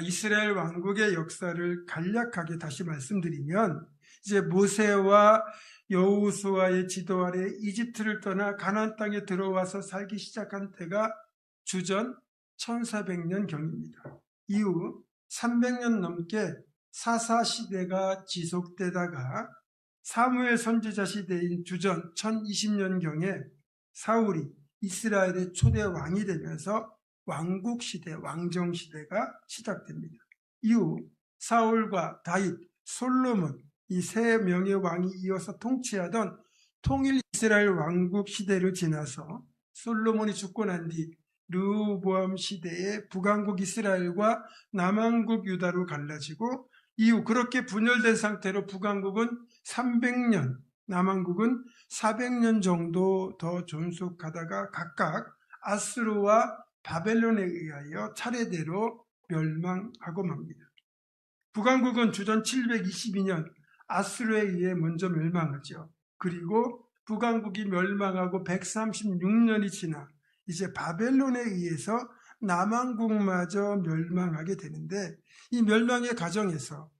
이스라엘 왕국의 역사를 간략하게 다시 말씀드리면, 이제 모세와 여호수아의 지도 아래 이집트를 떠나 가나안 땅에 들어와서 살기 시작한 때가 주전 1400년 경입니다. 이후 300년 넘게 사사 시대가 지속되다가 사무엘 선지자 시대인 주전 1020년 경에 사울이 이스라엘의 초대 왕이 되면서 왕국 시대, 왕정 시대가 시작됩니다. 이후 사울과 다윗, 솔로몬 이 세 명의 왕이 이어서 통치하던 통일 이스라엘 왕국 시대를 지나서 솔로몬이 죽고 난 뒤 르호보암 시대에 북왕국 이스라엘과 남왕국 유다로 갈라지고, 이후 그렇게 분열된 상태로 북왕국은 300년, 남왕국은 400년 정도 더 존속하다가 각각 아수르와 바벨론에 의하여 차례대로 멸망하고 맙니다. 북왕국은 주전 722년 아수르에 의해 먼저 멸망하죠. 그리고 북왕국이 멸망하고 136년이 지나 이제 바벨론에 의해서 남왕국마저 멸망하게 되는데, 이 멸망의 과정에서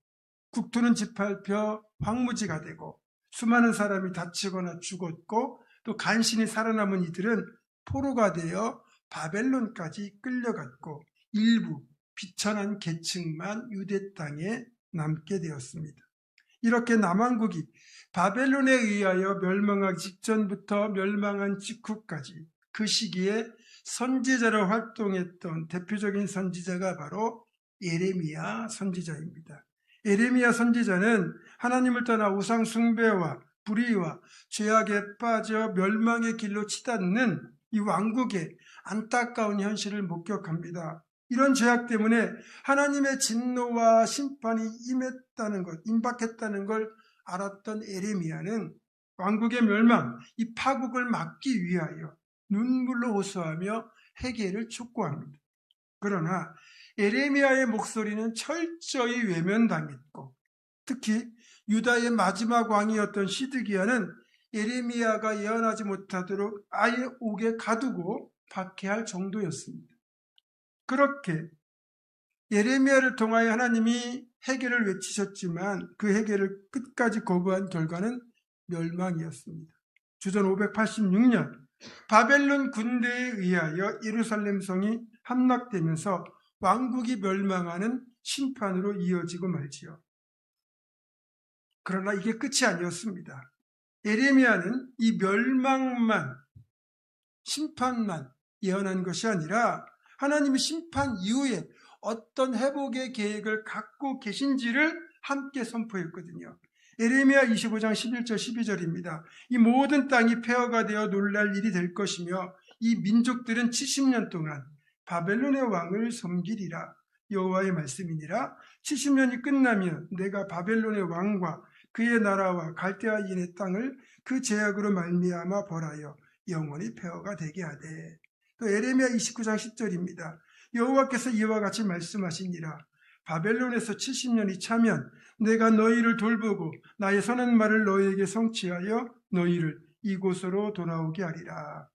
국토는 짓밟혀 황무지가 되고 수많은 사람이 다치거나 죽었고, 또 간신히 살아남은 이들은 포로가 되어 바벨론까지 끌려갔고, 일부 비천한 계층만 유대 땅에 남게 되었습니다. 이렇게 남왕국이 바벨론에 의하여 멸망하기 직전부터 멸망한 직후까지 그 시기에 선지자로 활동했던 대표적인 선지자가 바로 예레미야 선지자입니다. 예레미야 선지자는 하나님을 떠나 우상 숭배와 불의와 죄악에 빠져 멸망의 길로 치닫는 이 왕국의 안타까운 현실을 목격합니다. 이런 죄악 때문에 하나님의 진노와 심판이 임박했다는 걸 알았던 예레미야는 왕국의 멸망, 이 파국을 막기 위하여 눈물로 호소하며 회개를 촉구합니다. 그러나 예레미야의 목소리는 철저히 외면당했고, 특히 유다의 마지막 왕이었던 시드기야는 예레미야가 예언하지 못하도록 아예 옥에 가두고 박해할 정도였습니다. 그렇게 예레미야를 통하여 하나님이 회개를 외치셨지만 그 회개를 끝까지 거부한 결과는 멸망이었습니다. 주전 586년 바벨론 군대에 의하여 예루살렘 성이 함락되면서 왕국이 멸망하는 심판으로 이어지고 말지요. 그러나 이게 끝이 아니었습니다. 예레미야는 이 멸망만, 심판만 예언한 것이 아니라 하나님의 심판 이후에 어떤 회복의 계획을 갖고 계신지를 함께 선포했거든요. 예레미야 25장 11절 12절입니다. 이 모든 땅이 폐허가 되어 놀랄 일이 될 것이며 이 민족들은 70년 동안 바벨론의 왕을 섬기리라. 여호와의 말씀이니라. 70년이 끝나면 내가 바벨론의 왕과 그의 나라와 갈대아인의 땅을 그 제약으로 말미암아 벌하여 영원히 폐허가 되게 하되. 또 예레미야 29장 10절입니다. 여호와께서 이와 같이 말씀하시니라. 바벨론에서 70년이 차면 내가 너희를 돌보고 나의 선한 말을 너희에게 성취하여 너희를 이곳으로 돌아오게 하리라.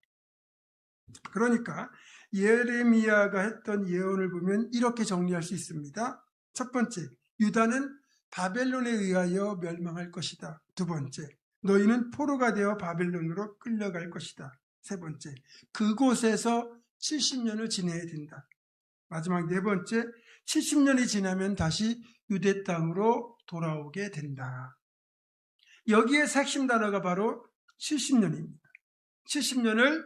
그러니까 예레미야가 했던 예언을 보면 이렇게 정리할 수 있습니다. 첫 번째, 유다는 바벨론에 의하여 멸망할 것이다. 두 번째, 너희는 포로가 되어 바벨론으로 끌려갈 것이다. 세 번째, 그곳에서 70년을 지내야 된다. 마지막 네 번째, 70년이 지나면 다시 유대 땅으로 돌아오게 된다. 여기에 핵심 단어가 바로 70년입니다. 70년을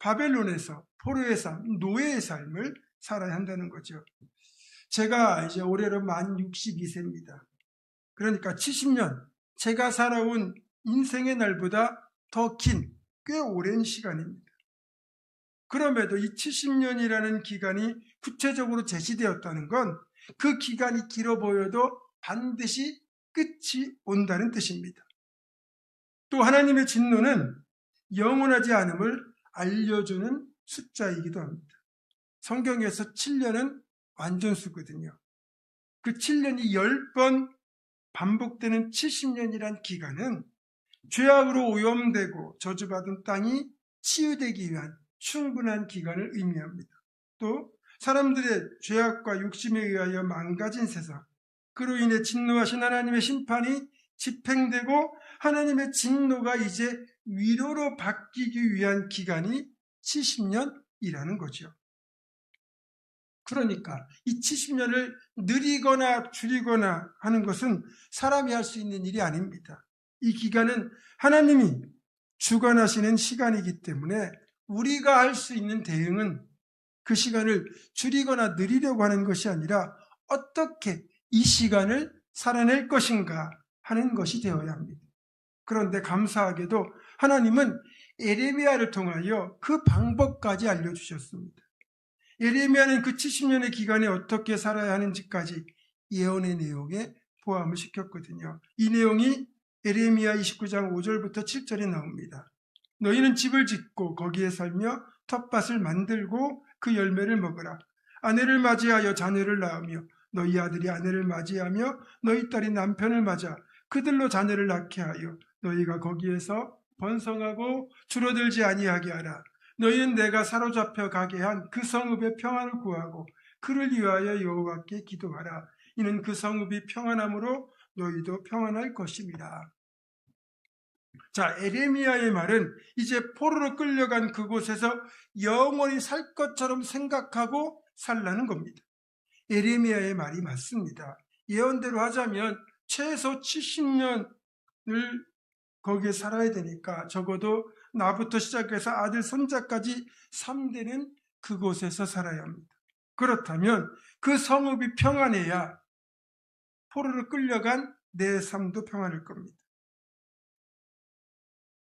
바벨론에서 포로의 삶, 노예의 삶을 살아야 한다는 거죠. 제가 이제 올해로 만 62세입니다. 그러니까 70년, 제가 살아온 인생의 날보다 더 긴, 꽤 오랜 시간입니다. 그럼에도 이 70년이라는 기간이 구체적으로 제시되었다는 건 그 기간이 길어 보여도 반드시 끝이 온다는 뜻입니다. 또 하나님의 진노는 영원하지 않음을 알려주는 숫자이기도 합니다. 성경에서 7년은 완전수거든요. 그 7년이 10번 반복되는 70년이란 기간은 죄악으로 오염되고 저주받은 땅이 치유되기 위한 충분한 기간을 의미합니다. 또 사람들의 죄악과 욕심에 의하여 망가진 세상, 그로 인해 진노하신 하나님의 심판이 집행되고 하나님의 진노가 이제 위로로 바뀌기 위한 기간이 70년이라는 거죠. 그러니까 이 70년을 느리거나 줄이거나 하는 것은 사람이 할 수 있는 일이 아닙니다. 이 기간은 하나님이 주관하시는 시간이기 때문에 우리가 할 수 있는 대응은 그 시간을 줄이거나 느리려고 하는 것이 아니라 어떻게 이 시간을 살아낼 것인가 하는 것이 되어야 합니다. 그런데 감사하게도 하나님은 에레미야를 통하여 그 방법까지 알려주셨습니다. 에레미야는 그 70년의 기간에 어떻게 살아야 하는지까지 예언의 내용에 포함을 시켰거든요. 이 내용이 에레미야 29장 5절부터 7절에 나옵니다. 너희는 집을 짓고 거기에 살며 텃밭을 만들고 그 열매를 먹으라. 아내를 맞이하여 자녀를 낳으며 너희 아들이 아내를 맞이하며 너희 딸이 남편을 맞아 그들로 자녀를 낳게 하여 너희가 거기에서 번성하고 줄어들지 아니하게 하라. 너희는 내가 사로잡혀 가게 한 그 성읍의 평안을 구하고 그를 위하여 여호와께 기도하라. 이는 그 성읍이 평안함으로 너희도 평안할 것입니다. 자, 에레미야의 말은 이제 포로로 끌려간 그곳에서 영원히 살 것처럼 생각하고 살라는 겁니다. 에레미야의 말이 맞습니다. 예언대로 하자면 최소 70년을 거기에 살아야 되니까 적어도 나부터 시작해서 아들, 손자까지 3대는 그곳에서 살아야 합니다. 그렇다면 그 성읍이 평안해야 포로로 끌려간 내 삶도 평안할 겁니다.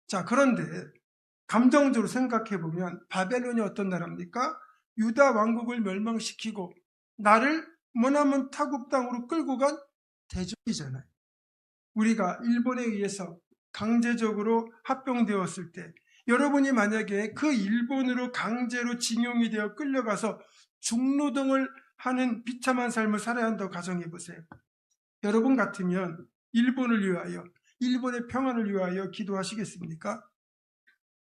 자, 그런데 감정적으로 생각해 보면 바벨론이 어떤 나라입니까? 유다 왕국을 멸망시키고 나를 머나먼 타국 땅으로 끌고 간 대적이잖아요. 우리가 일본에 의해서 강제적으로 합병되었을 때 여러분이 만약에 그 일본으로 강제로 징용이 되어 끌려가서 중노동을 하는 비참한 삶을 살아야 한다고 가정해 보세요. 여러분 같으면 일본을 위하여, 일본의 평안을 위하여 기도하시겠습니까?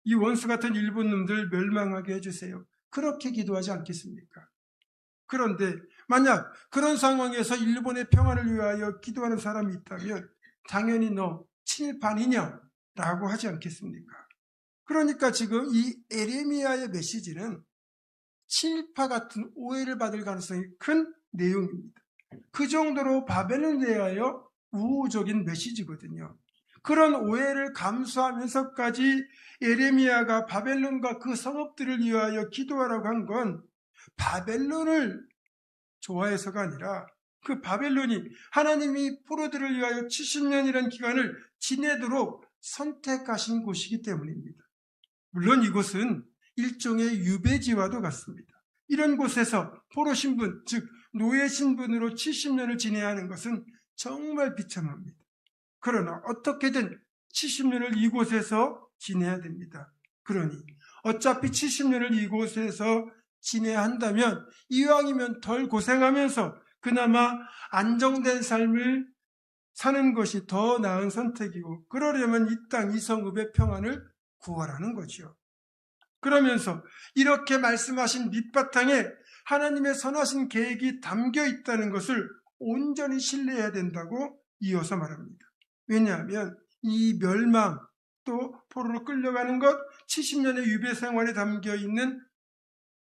이 원수 같은 일본 놈들 멸망하게 해주세요. 그렇게 기도하지 않겠습니까? 그런데 만약 그런 상황에서 일본의 평안을 위하여 기도하는 사람이 있다면 당연히 너 친일반이냐? 라고 하지 않겠습니까? 그러니까 지금 이 에레미야의 메시지는 친일파 같은 오해를 받을 가능성이 큰 내용입니다. 그 정도로 바벨론에 대하여 우호적인 메시지거든요. 그런 오해를 감수하면서까지 에레미야가 바벨론과 그 성읍들을 위하여 기도하라고 한 건 바벨론을 좋아해서가 아니라 그 바벨론이 하나님이 포로들을 위하여 70년이라는 기간을 지내도록 선택하신 곳이기 때문입니다. 물론 이곳은 일종의 유배지와도 같습니다. 이런 곳에서 포로 신분, 즉 노예 신분으로 70년을 지내야 하는 것은 정말 비참합니다. 그러나 어떻게든 70년을 이곳에서 지내야 됩니다. 그러니 어차피 70년을 이곳에서 지내야 한다면 이왕이면 덜 고생하면서 그나마 안정된 삶을 사는 것이 더 나은 선택이고, 그러려면 이 땅, 이 성읍의 평안을 구하라는 거죠. 그러면서 이렇게 말씀하신 밑바탕에 하나님의 선하신 계획이 담겨 있다는 것을 온전히 신뢰해야 된다고 이어서 말합니다. 왜냐하면 이 멸망, 또 포로로 끌려가는 것, 70년의 유배 생활에 담겨 있는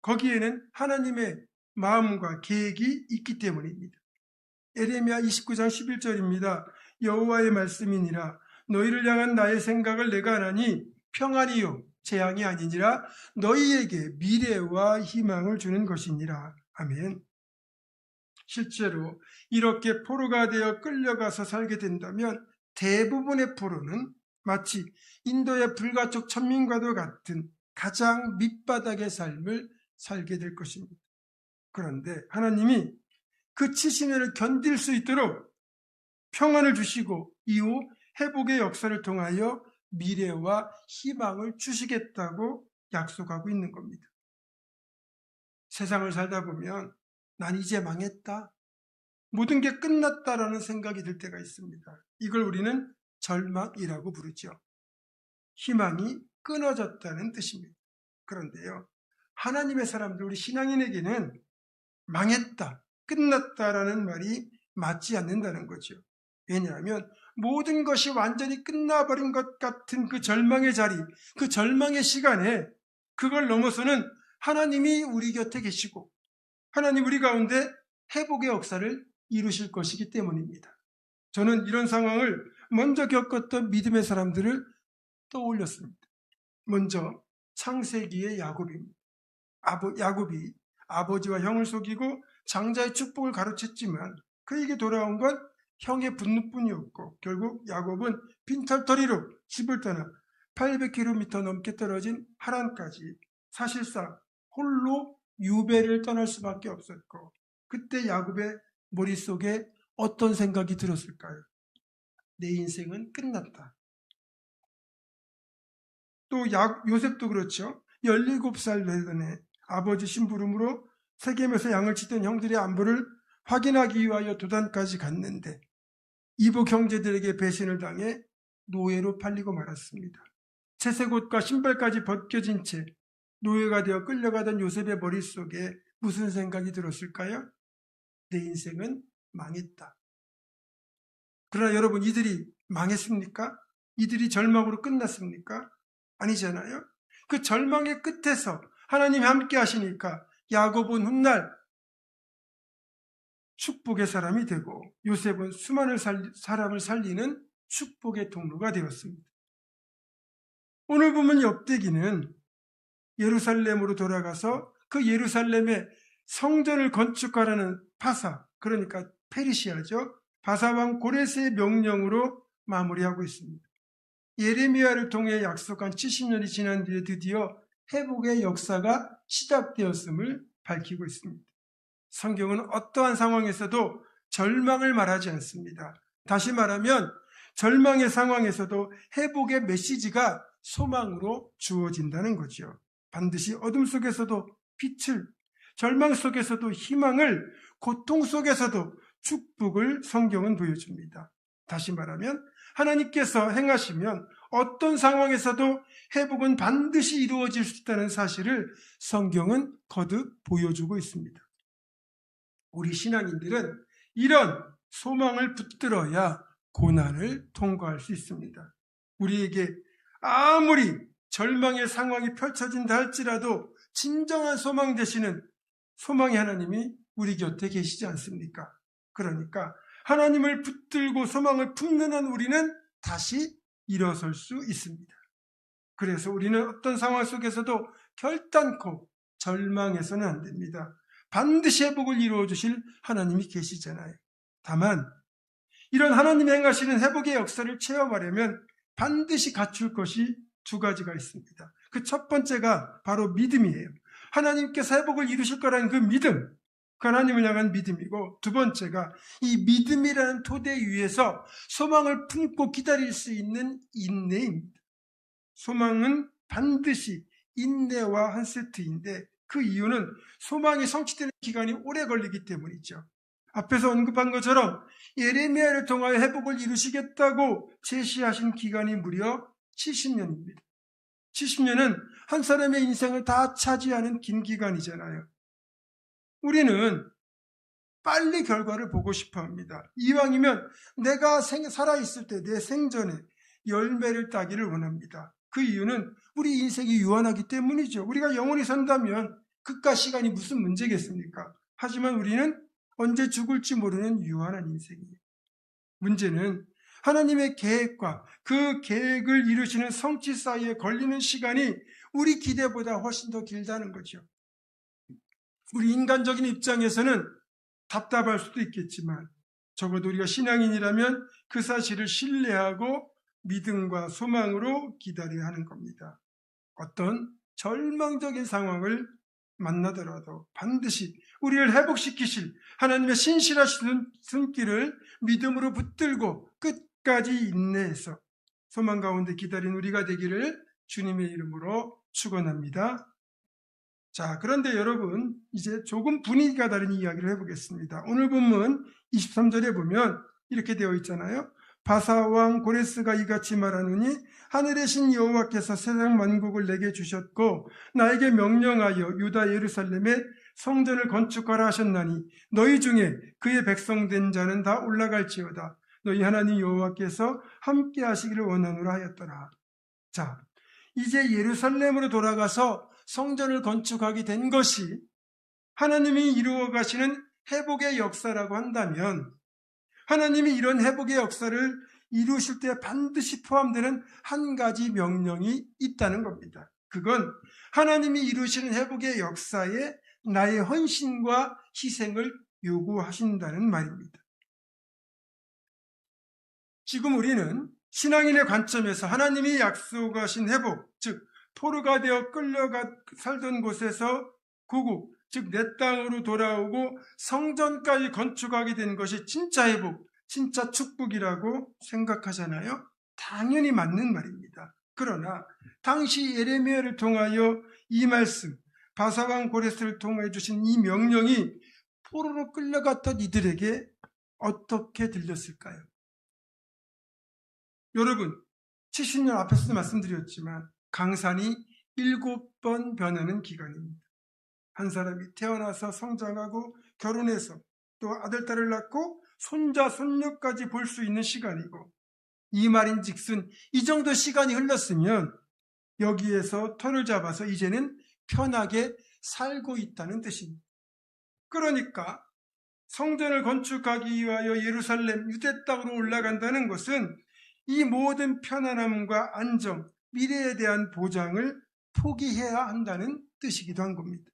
거기에는 하나님의 마음과 계획이 있기 때문입니다. 에레미야 29장 11절입니다. 여호와의 말씀이니라. 너희를 향한 나의 생각을 내가 아나니 평안이요 재앙이 아니니라. 너희에게 미래와 희망을 주는 것이니라. 아멘. 실제로 이렇게 포로가 되어 끌려가서 살게 된다면 대부분의 포로는 마치 인도의 불가촉 천민과도 같은 가장 밑바닥의 삶을 살게 될 것입니다. 그런데 하나님이 그 70년을 견딜 수 있도록 평안을 주시고 이후 회복의 역사를 통하여 미래와 희망을 주시겠다고 약속하고 있는 겁니다. 세상을 살다 보면 난 이제 망했다, 모든 게 끝났다라는 생각이 들 때가 있습니다. 이걸 우리는 절망이라고 부르죠. 희망이 끊어졌다는 뜻입니다. 그런데요, 하나님의 사람들, 우리 신앙인에게는 망했다, 끝났다라는 말이 맞지 않는다는 거죠. 왜냐하면 모든 것이 완전히 끝나버린 것 같은 그 절망의 자리, 그 절망의 시간에 그걸 넘어서는 하나님이 우리 곁에 계시고 하나님 우리 가운데 회복의 역사를 이루실 것이기 때문입니다. 저는 이런 상황을 먼저 겪었던 믿음의 사람들을 떠올렸습니다. 먼저 창세기의 야곱입니다. 야곱이 아버지와 형을 속이고 장자의 축복을 가로챘지만 그에게 돌아온 건 형의 분노뿐이었고 결국 야곱은 빈털터리로 집을 떠나 800km 넘게 떨어진 하란까지 사실상 홀로 유배를 떠날 수밖에 없었고 그때 야곱의 머릿속에 어떤 생각이 들었을까요? 내 인생은 끝났다. 또 요셉도 그렇죠. 17살 되던 해 아버지 심부름으로 세겜에서 양을 치던 형들의 안부를 확인하기 위하여 도단까지 갔는데 이복 형제들에게 배신을 당해 노예로 팔리고 말았습니다. 채색옷과 신발까지 벗겨진 채 노예가 되어 끌려가던 요셉의 머릿속에 무슨 생각이 들었을까요? 내 인생은 망했다. 그러나 여러분, 이들이 망했습니까? 이들이 절망으로 끝났습니까? 아니잖아요. 그 절망의 끝에서 하나님이 함께 하시니까 야곱은 훗날 축복의 사람이 되고 요셉은 수많은 사람을 살리는 축복의 통로가 되었습니다. 오늘 보면 역대기는 예루살렘으로 돌아가서 그 예루살렘의 성전을 건축하라는 파사, 그러니까 페르시아죠. 바사왕 고레스의 명령으로 마무리하고 있습니다. 예레미야를 통해 약속한 70년이 지난 뒤에 드디어 회복의 역사가 시작되었음을 밝히고 있습니다. 성경은 어떠한 상황에서도 절망을 말하지 않습니다. 다시 말하면 절망의 상황에서도 회복의 메시지가 소망으로 주어진다는 거죠. 반드시 어둠 속에서도 빛을, 절망 속에서도 희망을, 고통 속에서도 축복을 성경은 보여줍니다. 다시 말하면 하나님께서 행하시면 어떤 상황에서도 회복은 반드시 이루어질 수 있다는 사실을 성경은 거듭 보여주고 있습니다. 우리 신앙인들은 이런 소망을 붙들어야 고난을 통과할 수 있습니다. 우리에게 아무리 절망의 상황이 펼쳐진다 할지라도 진정한 소망 되시는 소망의 하나님이 우리 곁에 계시지 않습니까? 그러니까 하나님을 붙들고 소망을 품는 한 우리는 다시 일어설 수 있습니다. 그래서 우리는 어떤 상황 속에서도 결단코 절망해서는 안 됩니다. 반드시 회복을 이루어 주실 하나님이 계시잖아요. 다만 이런 하나님이 행하시는 회복의 역사를 체험하려면 반드시 갖출 것이 두 가지가 있습니다. 그 첫 번째가 바로 믿음이에요. 하나님께서 회복을 이루실 거라는 그 믿음, 그 하나님을 향한 믿음이고, 두 번째가 이 믿음이라는 토대 위에서 소망을 품고 기다릴 수 있는 인내입니다. 소망은 반드시 인내와 한 세트인데 그 이유는 소망이 성취되는 기간이 오래 걸리기 때문이죠. 앞에서 언급한 것처럼 예레미야를 통하여 회복을 이루시겠다고 제시하신 기간이 무려 70년입니다. 70년은 한 사람의 인생을 다 차지하는 긴 기간이잖아요. 우리는 빨리 결과를 보고 싶어 합니다. 이왕이면 내가 살아있을 때 내 생전에 열매를 따기를 원합니다. 그 이유는 우리 인생이 유한하기 때문이죠. 우리가 영원히 산다면 그깟 시간이 무슨 문제겠습니까? 하지만 우리는 언제 죽을지 모르는 유한한 인생이에요. 문제는 하나님의 계획과 그 계획을 이루시는 성취 사이에 걸리는 시간이 우리 기대보다 훨씬 더 길다는 거죠. 우리 인간적인 입장에서는 답답할 수도 있겠지만 적어도 우리가 신앙인이라면 그 사실을 신뢰하고 믿음과 소망으로 기다려야 하는 겁니다. 어떤 절망적인 상황을 만나더라도 반드시 우리를 회복시키실 하나님의 신실하신 손길을 믿음으로 붙들고 끝까지 인내해서 소망 가운데 기다린 우리가 되기를 주님의 이름으로 축원합니다. 자, 그런데 여러분, 이제 조금 분위기가 다른 이야기를 해보겠습니다. 오늘 본문 23절에 보면 이렇게 되어 있잖아요. 바사왕 고레스가 이같이 말하노니 하늘의 신 여호와께서 세상 만국을 내게 주셨고 나에게 명령하여 유다 예루살렘에 성전을 건축하라 하셨나니 너희 중에 그의 백성된 자는 다 올라갈지어다. 너희 하나님 여호와께서 함께 하시기를 원하노라 하였더라. 자, 이제 예루살렘으로 돌아가서 성전을 건축하게 된 것이 하나님이 이루어 가시는 회복의 역사라고 한다면 하나님이 이런 회복의 역사를 이루실 때 반드시 포함되는 한 가지 명령이 있다는 겁니다. 그건 하나님이 이루시는 회복의 역사에 나의 헌신과 희생을 요구하신다는 말입니다. 지금 우리는 신앙인의 관점에서 하나님이 약속하신 회복, 즉 포로가 되어 끌려가 살던 곳에서 구국, 즉 내 땅으로 돌아오고 성전까지 건축하게 된 것이 진짜 회복, 진짜 축복이라고 생각하잖아요. 당연히 맞는 말입니다. 그러나 당시 예레미야를 통하여 이 말씀, 바사왕 고레스를 통해 주신 이 명령이 포로로 끌려갔던 이들에게 어떻게 들렸을까요? 여러분, 70년 앞에서도 말씀드렸지만 강산이 7번 변하는 기간입니다. 한 사람이 태어나서 성장하고 결혼해서 또 아들, 딸을 낳고 손자, 손녀까지 볼 수 있는 시간이고, 이 말인즉슨 이 정도 시간이 흘렀으면 여기에서 터를 잡아서 이제는 편하게 살고 있다는 뜻입니다. 그러니까 성전을 건축하기 위하여 예루살렘 유대 땅으로 올라간다는 것은 이 모든 편안함과 안정, 미래에 대한 보장을 포기해야 한다는 뜻이기도 한 겁니다.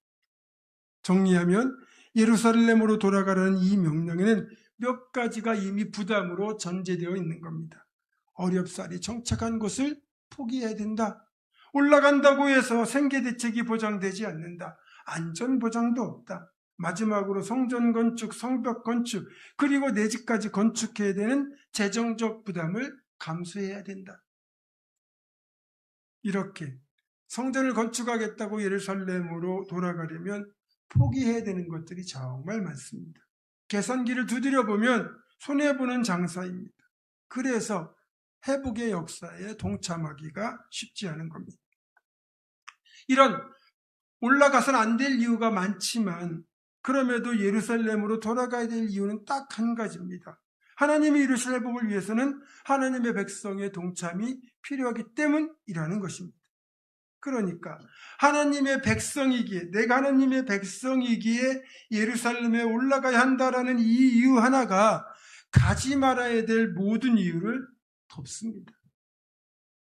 정리하면 예루살렘으로 돌아가라는 이 명령에는 몇 가지가 이미 부담으로 전제되어 있는 겁니다. 어렵사리 정착한 곳을 포기해야 된다. 올라간다고 해서 생계대책이 보장되지 않는다. 안전보장도 없다. 마지막으로 성전 건축, 성벽 건축, 그리고 내 집까지 건축해야 되는 재정적 부담을 감수해야 된다. 이렇게 성전을 건축하겠다고 예루살렘으로 돌아가려면 포기해야 되는 것들이 정말 많습니다. 계산기를 두드려 보면 손해보는 장사입니다. 그래서 회복의 역사에 동참하기가 쉽지 않은 겁니다. 이런 올라가서는 안 될 이유가 많지만 그럼에도 예루살렘으로 돌아가야 될 이유는 딱 한 가지입니다. 하나님이 이루실 회복을 위해서는 하나님의 백성의 동참이 필요하기 때문이라는 것입니다. 그러니까 하나님의 백성이기에, 내가 하나님의 백성이기에 예루살렘에 올라가야 한다라는 이 이유 하나가 가지 말아야 될 모든 이유를 덮습니다.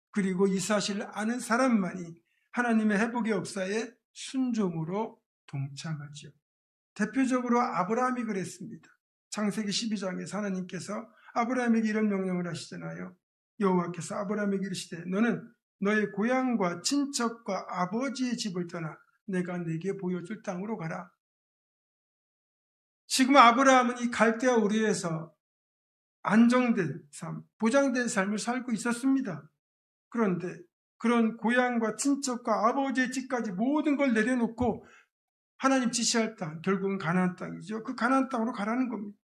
그리고 이 사실을 아는 사람만이 하나님의 회복의 역사에 순종으로 동참하죠. 대표적으로 아브라함이 그랬습니다. 창세기 12장에서 하나님께서 아브라함에게 이런 명령을 하시잖아요. 여호와께서 아브라함에게 이르시되 너는 너의 고향과 친척과 아버지의 집을 떠나 내가 내게 보여줄 땅으로 가라. 지금 아브라함은 이 갈대아 우르에서 안정된 삶, 보장된 삶을 살고 있었습니다. 그런데 그런 고향과 친척과 아버지의 집까지 모든 걸 내려놓고 하나님 지시할 땅, 결국은 가나안 땅이죠. 그 가나안 땅으로 가라는 겁니다.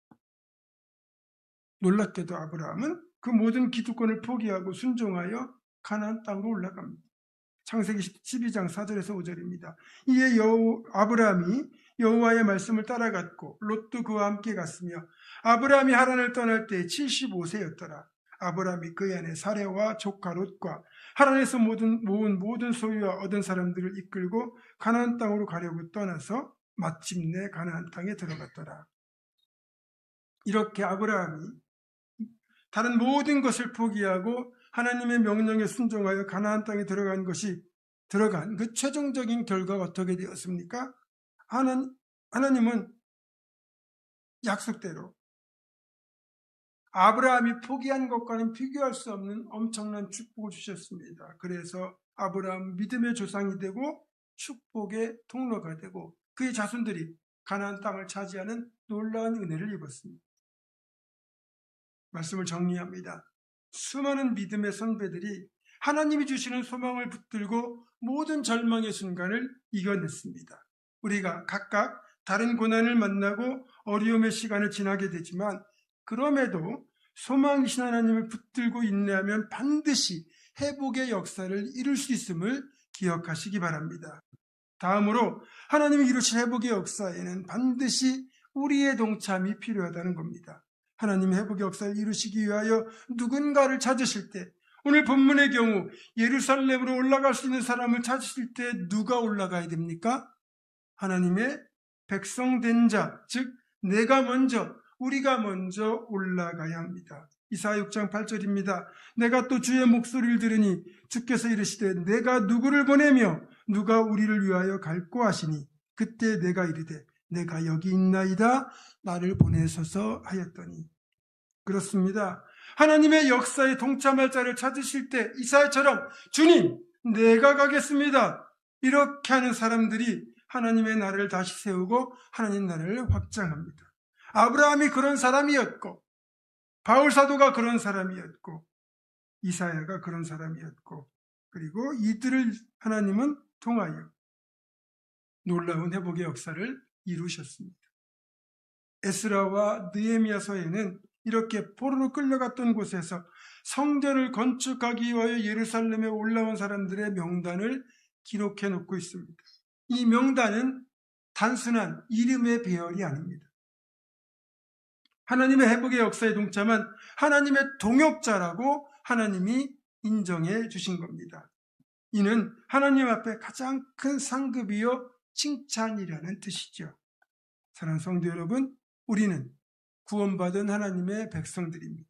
놀랍게도 아브라함은 그 모든 기득권을 포기하고 순종하여 가나안 땅으로 올라갑니다. 창세기 12장 4절에서 5절입니다. 이에 아브라함이 여호와의 말씀을 따라갔고 롯도 그와 함께 갔으며 아브라함이 하란을 떠날 때 75세였더라. 아브라함이 그의 아내 사레와 조카 롯과 하란에서 모은 모든 소유와 얻은 사람들을 이끌고 가나안 땅으로 가려고 떠나서 마침내 가나안 땅에 들어갔더라. 이렇게 아브라함이 다른 모든 것을 포기하고 하나님의 명령에 순종하여 가나안 땅에 들어간 그 최종적인 결과가 어떻게 되었습니까? 하나님은 약속대로 아브라함이 포기한 것과는 비교할 수 없는 엄청난 축복을 주셨습니다. 그래서 아브라함 믿음의 조상이 되고 축복의 통로가 되고 그의 자손들이 가나안 땅을 차지하는 놀라운 은혜를 입었습니다. 말씀을 정리합니다. 수많은 믿음의 선배들이 하나님이 주시는 소망을 붙들고 모든 절망의 순간을 이겨냈습니다. 우리가 각각 다른 고난을 만나고 어려움의 시간을 지나게 되지만 그럼에도 소망이신 하나님을 붙들고 인내하면 반드시 회복의 역사를 이룰 수 있음을 기억하시기 바랍니다. 다음으로 하나님이 이루실 회복의 역사에는 반드시 우리의 동참이 필요하다는 겁니다. 하나님의 회복의 역사를 이루시기 위하여 누군가를 찾으실 때, 오늘 본문의 경우 예루살렘으로 올라갈 수 있는 사람을 찾으실 때 누가 올라가야 됩니까? 하나님의 백성된 자, 즉 우리가 먼저 올라가야 합니다. 이사야 6장 8절입니다. 내가 또 주의 목소리를 들으니 주께서 이르시되 내가 누구를 보내며 누가 우리를 위하여 갈고 하시니 그때 내가 이르되 내가 여기 있나이다 나를 보내소서 하였더니. 그렇습니다. 하나님의 역사에 동참할 자를 찾으실 때 이사야처럼 주님 내가 가겠습니다 이렇게 하는 사람들이 하나님의 나라를 다시 세우고 하나님 나라를 확장합니다. 아브라함이 그런 사람이었고, 바울 사도가 그런 사람이었고, 이사야가 그런 사람이었고, 그리고 이들을 하나님은 통하여 놀라운 회복의 역사를 이루셨습니다. 에스라와 느헤미야서에는 이렇게 포로로 끌려갔던 곳에서 성전을 건축하기 위하여 예루살렘에 올라온 사람들의 명단을 기록해 놓고 있습니다. 이 명단은 단순한 이름의 배열이 아닙니다. 하나님의 회복의 역사에 동참한 하나님의 동역자라고 하나님이 인정해 주신 겁니다. 이는 하나님 앞에 가장 큰 상급이요 칭찬이라는 뜻이죠. 사랑하는 성도 여러분, 우리는 구원받은 하나님의 백성들입니다.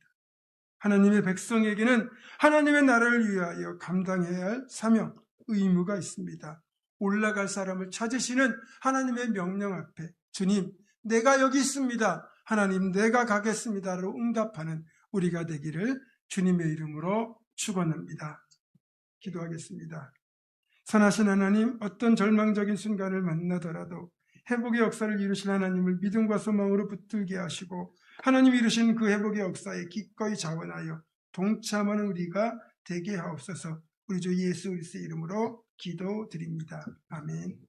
하나님의 백성에게는 하나님의 나라를 위하여 감당해야 할 사명, 의무가 있습니다. 올라갈 사람을 찾으시는 하나님의 명령 앞에 주님, 내가 여기 있습니다. 하나님, 내가 가겠습니다로 응답하는 우리가 되기를 주님의 이름으로 축원합니다. 기도하겠습니다. 선하신 하나님, 어떤 절망적인 순간을 만나더라도 회복의 역사를 이루신 하나님을 믿음과 소망으로 붙들게 하시고 하나님이 이루신 그 회복의 역사에 기꺼이 자원하여 동참하는 우리가 되게 하옵소서. 우리 주 예수 그리스도의 이름으로 기도드립니다. 아멘.